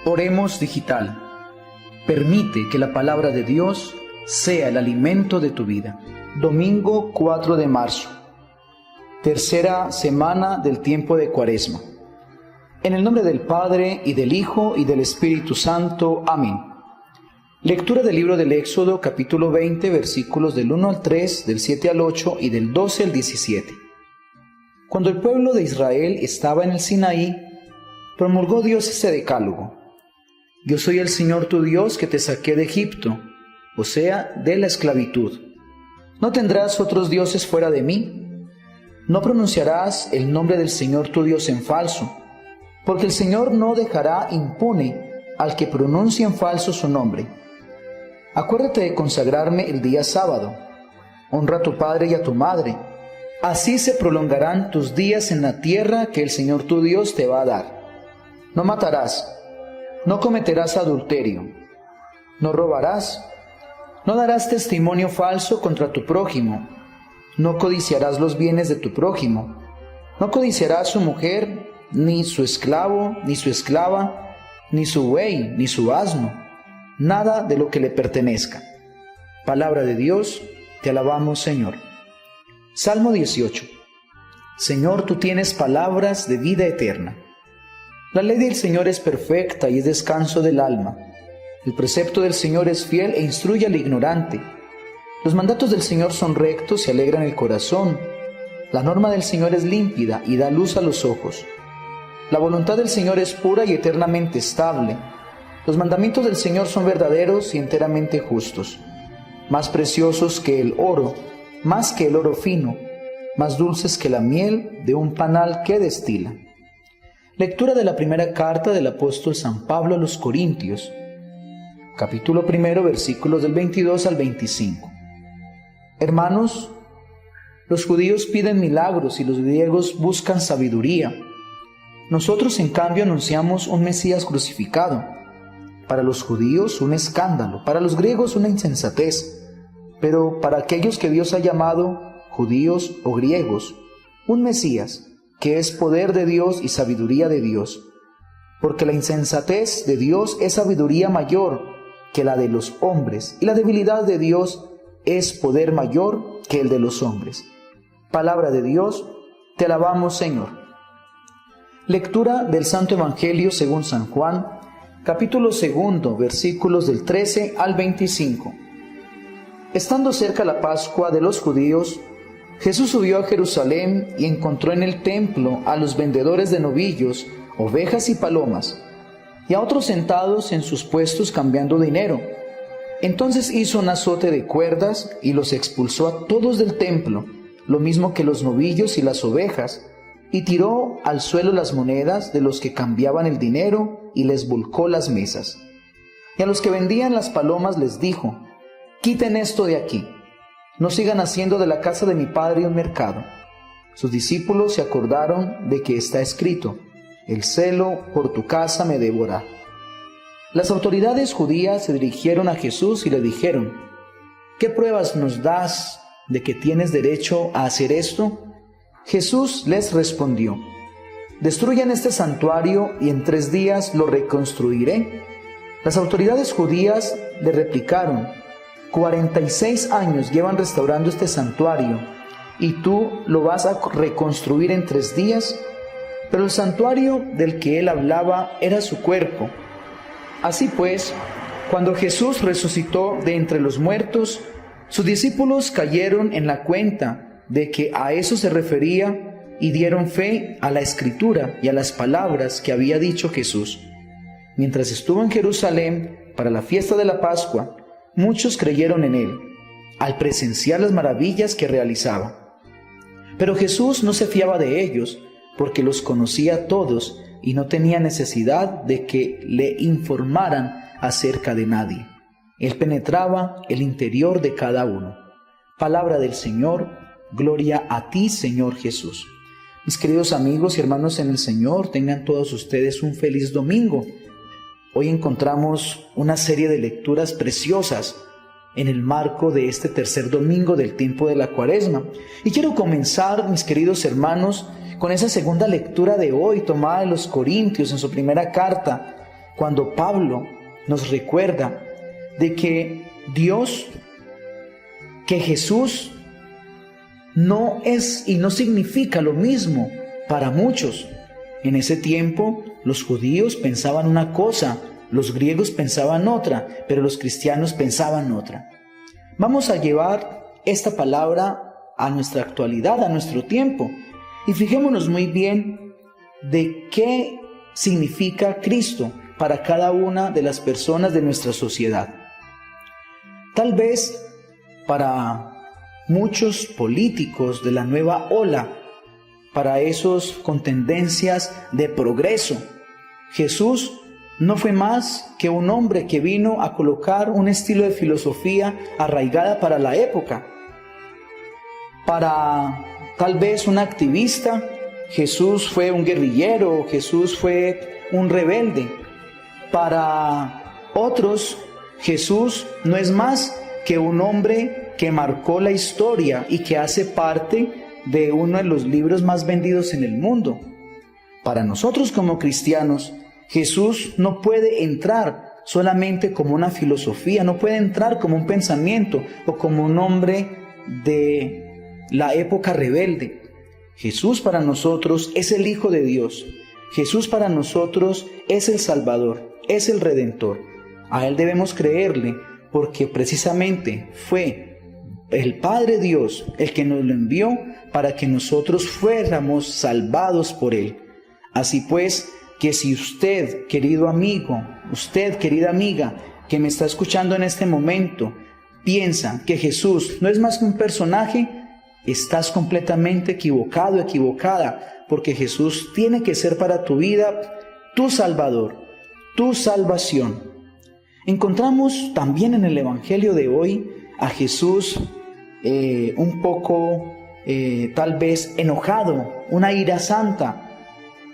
Oremos Digital. Permite que la palabra de Dios sea el alimento de tu vida. Domingo 4 de marzo. Tercera semana del tiempo de Cuaresma. En el nombre del Padre, y del Hijo, y del Espíritu Santo. Amén. Lectura del libro del Éxodo, capítulo 20, versículos del 1 al 3, del 7 al 8 y del 12 al 17. Cuando el pueblo de Israel estaba en el Sinaí, promulgó Dios este decálogo: Yo soy el Señor tu Dios que te saqué de Egipto, o sea, de la esclavitud. No tendrás otros dioses fuera de mí. No pronunciarás el nombre del Señor tu Dios en falso, porque el Señor no dejará impune al que pronuncie en falso su nombre. Acuérdate de consagrarme el día sábado. Honra a tu padre y a tu madre. Así se prolongarán tus días en la tierra que el Señor tu Dios te va a dar. No matarás. No cometerás adulterio. No robarás. No darás testimonio falso contra tu prójimo. No codiciarás los bienes de tu prójimo. No codiciarás su mujer, ni su esclavo, ni su esclava, ni su buey, ni su asno, nada de lo que le pertenezca. Palabra de Dios, te alabamos, Señor. Salmo 18. Señor, tú tienes palabras de vida eterna. La ley del Señor es perfecta y es descanso del alma. El precepto del Señor es fiel e instruye al ignorante. Los mandatos del Señor son rectos y alegran el corazón. La norma del Señor es límpida y da luz a los ojos. La voluntad del Señor es pura y eternamente estable. Los mandamientos del Señor son verdaderos y enteramente justos. Más preciosos que el oro, más que el oro fino, más dulces que la miel de un panal que destila. Lectura de la primera carta del apóstol San Pablo a los Corintios, capítulo 1, versículos del 22 al 25. Hermanos, los judíos piden milagros y los griegos buscan sabiduría. Nosotros, en cambio, anunciamos un Mesías crucificado. Para los judíos, un escándalo; para los griegos, una insensatez. Pero para aquellos que Dios ha llamado, judíos o griegos, un Mesías, que es poder de Dios y sabiduría de Dios. Porque la insensatez de Dios es sabiduría mayor que la de los hombres, y la debilidad de Dios es poder mayor que el de los hombres. Palabra de Dios, te alabamos, Señor. Lectura del Santo Evangelio según San Juan, capítulo 2, versículos del 13 al 25. Estando cerca la Pascua de los judíos, Jesús subió a Jerusalén y encontró en el templo a los vendedores de novillos, ovejas y palomas, y a otros sentados en sus puestos cambiando dinero. Entonces hizo un azote de cuerdas y los expulsó a todos del templo, lo mismo que los novillos y las ovejas, y tiró al suelo las monedas de los que cambiaban el dinero y les volcó las mesas. Y a los que vendían las palomas les dijo: Quiten esto de aquí. No sigan haciendo de la casa de mi Padre un mercado. Sus discípulos se acordaron de que está escrito: El celo por tu casa me devorará. Las autoridades judías se dirigieron a Jesús y le dijeron: ¿Qué pruebas nos das de que tienes derecho a hacer esto? Jesús les respondió: Destruyan este santuario y en 3 días lo reconstruiré. Las autoridades judías le replicaron: 46 años llevan restaurando este santuario, ¿y tú lo vas a reconstruir en 3 días? Pero el santuario del que él hablaba era su cuerpo. Así pues, cuando Jesús resucitó de entre los muertos, sus discípulos cayeron en la cuenta de que a eso se refería y dieron fe a la Escritura y a las palabras que había dicho Jesús. Mientras estuvo en Jerusalén para la fiesta de la Pascua, muchos creyeron en él, al presenciar las maravillas que realizaba. Pero Jesús no se fiaba de ellos, porque los conocía a todos y no tenía necesidad de que le informaran acerca de nadie. Él penetraba el interior de cada uno. Palabra del Señor, gloria a ti, Señor Jesús. Mis queridos amigos y hermanos en el Señor, tengan todos ustedes un feliz domingo. Hoy encontramos una serie de lecturas preciosas en el marco de este tercer domingo del tiempo de la Cuaresma. Y quiero comenzar, mis queridos hermanos, con esa segunda lectura de hoy, tomada de los Corintios en su primera carta, cuando Pablo nos recuerda de que Dios, que Jesús no es y no significa lo mismo para muchos. En ese tiempo los judíos pensaban una cosa, los griegos pensaban otra, pero los cristianos pensaban otra. Vamos a llevar esta palabra a nuestra actualidad, a nuestro tiempo, y fijémonos muy bien de qué significa Cristo para cada una de las personas de nuestra sociedad. Tal vez para muchos políticos de la nueva ola, para esos con tendencias de progreso, Jesús no fue más que un hombre que vino a colocar un estilo de filosofía arraigada para la época. Para tal vez un activista, Jesús fue un guerrillero, Jesús fue un rebelde. Para otros, Jesús no es más que un hombre que marcó la historia y que hace parte de uno de los libros más vendidos en el mundo. Para nosotros como cristianos, Jesús no puede entrar solamente como una filosofía, no puede entrar como un pensamiento o como un hombre de la época rebelde. Jesús para nosotros es el Hijo de Dios. Jesús para nosotros es el Salvador, es el Redentor. A Él debemos creerle porque precisamente fue el Padre Dios el que nos lo envió para que nosotros fuéramos salvados por Él. Así pues, que si usted, querido amigo, usted, querida amiga, que me está escuchando en este momento, piensa que Jesús no es más que un personaje, estás completamente equivocado, equivocada, porque Jesús tiene que ser para tu vida tu Salvador, tu salvación. Encontramos también en el Evangelio de hoy a Jesús un poco tal vez enojado, una ira santa,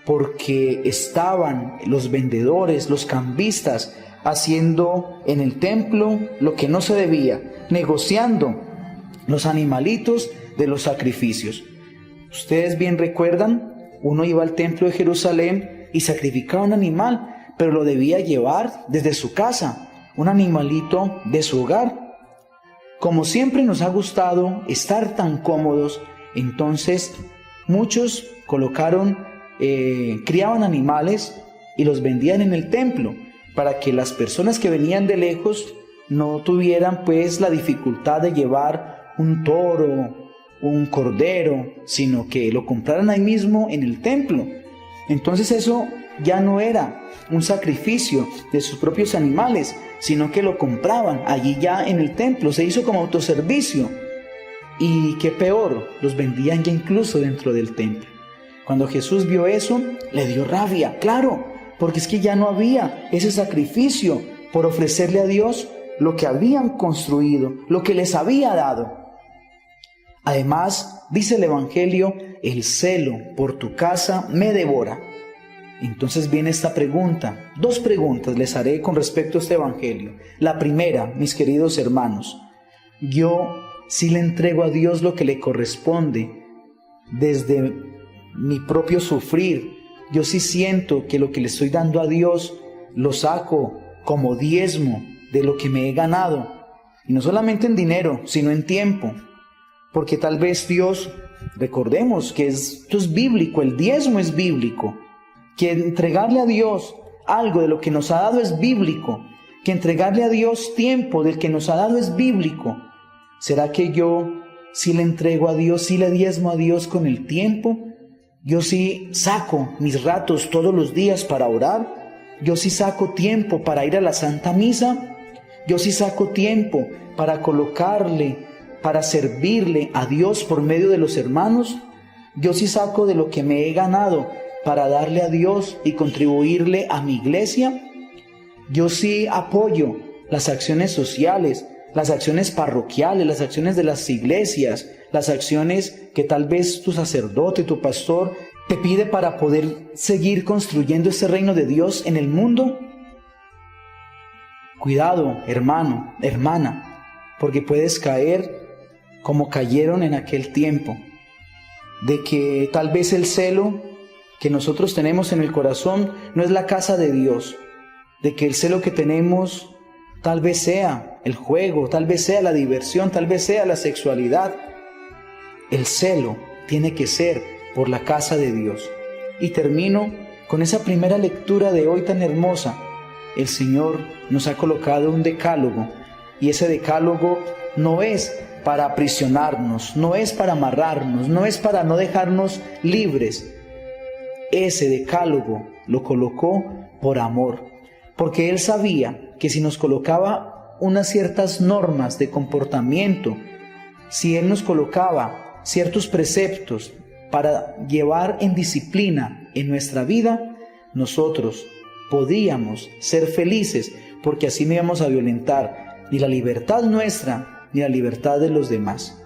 porque estaban los vendedores, los cambistas, haciendo en el templo lo que no se debía, negociando los animalitos de los sacrificios. Ustedes bien recuerdan, uno iba al templo de Jerusalén y sacrificaba un animal, pero lo debía llevar desde su casa, un animalito de su hogar. Como siempre nos ha gustado estar tan cómodos, entonces muchos criaban animales y los vendían en el templo para que las personas que venían de lejos no tuvieran pues la dificultad de llevar un toro, un cordero, sino que lo compraran ahí mismo en el templo. Entonces eso ya no era un sacrificio de sus propios animales, sino que lo compraban allí ya en el templo, se hizo como autoservicio. Y qué peor, los vendían ya incluso dentro del templo. Cuando Jesús vio eso, le dio rabia, claro, porque es que ya no había ese sacrificio por ofrecerle a Dios lo que habían construido, lo que les había dado. Además, dice el Evangelio, el celo por tu casa me devora. Entonces viene esta pregunta, dos preguntas les haré con respecto a este Evangelio. La primera, mis queridos hermanos, yo sí le entrego a Dios lo que le corresponde desde mi propio sufrir. Yo sí siento que lo que le estoy dando a Dios lo saco como diezmo de lo que me he ganado. Y no solamente en dinero, sino en tiempo. Porque tal vez Dios, recordemos que esto es bíblico, el diezmo es bíblico. Que entregarle a Dios algo de lo que nos ha dado es bíblico. Que entregarle a Dios tiempo del que nos ha dado es bíblico. ¿Será que yo sí le entrego a Dios, sí le diezmo a Dios con el tiempo? Yo sí saco mis ratos todos los días para orar. Yo sí saco tiempo para ir a la Santa Misa. Yo sí saco tiempo para colocarle, para servirle a Dios por medio de los hermanos. Yo sí saco de lo que me he ganado para darle a Dios y contribuirle a mi iglesia. Yo sí apoyo las acciones sociales, las acciones parroquiales, las acciones de las iglesias, las acciones que tal vez tu sacerdote, tu pastor te pide para poder seguir construyendo este reino de Dios en el mundo. Cuidado, hermano, hermana, porque puedes caer como cayeron en aquel tiempo, de que tal vez el celo que nosotros tenemos en el corazón no es la casa de Dios, de que el celo que tenemos tal vez sea el juego, tal vez sea la diversión, tal vez sea la sexualidad. El celo tiene que ser por la casa de Dios. Y termino con esa primera lectura de hoy tan hermosa. El Señor nos ha colocado un decálogo, y ese decálogo no es para aprisionarnos, no es para amarrarnos, no es para no dejarnos libres. Ese decálogo lo colocó por amor, porque Él sabía que si nos colocaba unas ciertas normas de comportamiento, si Él nos colocaba ciertos preceptos para llevar en disciplina en nuestra vida, nosotros podíamos ser felices, porque así no íbamos a violentar ni la libertad nuestra, ni la libertad de los demás.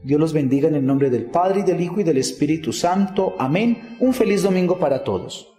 Dios los bendiga en el nombre del Padre, y del Hijo, y del Espíritu Santo. Amén. Un feliz domingo para todos.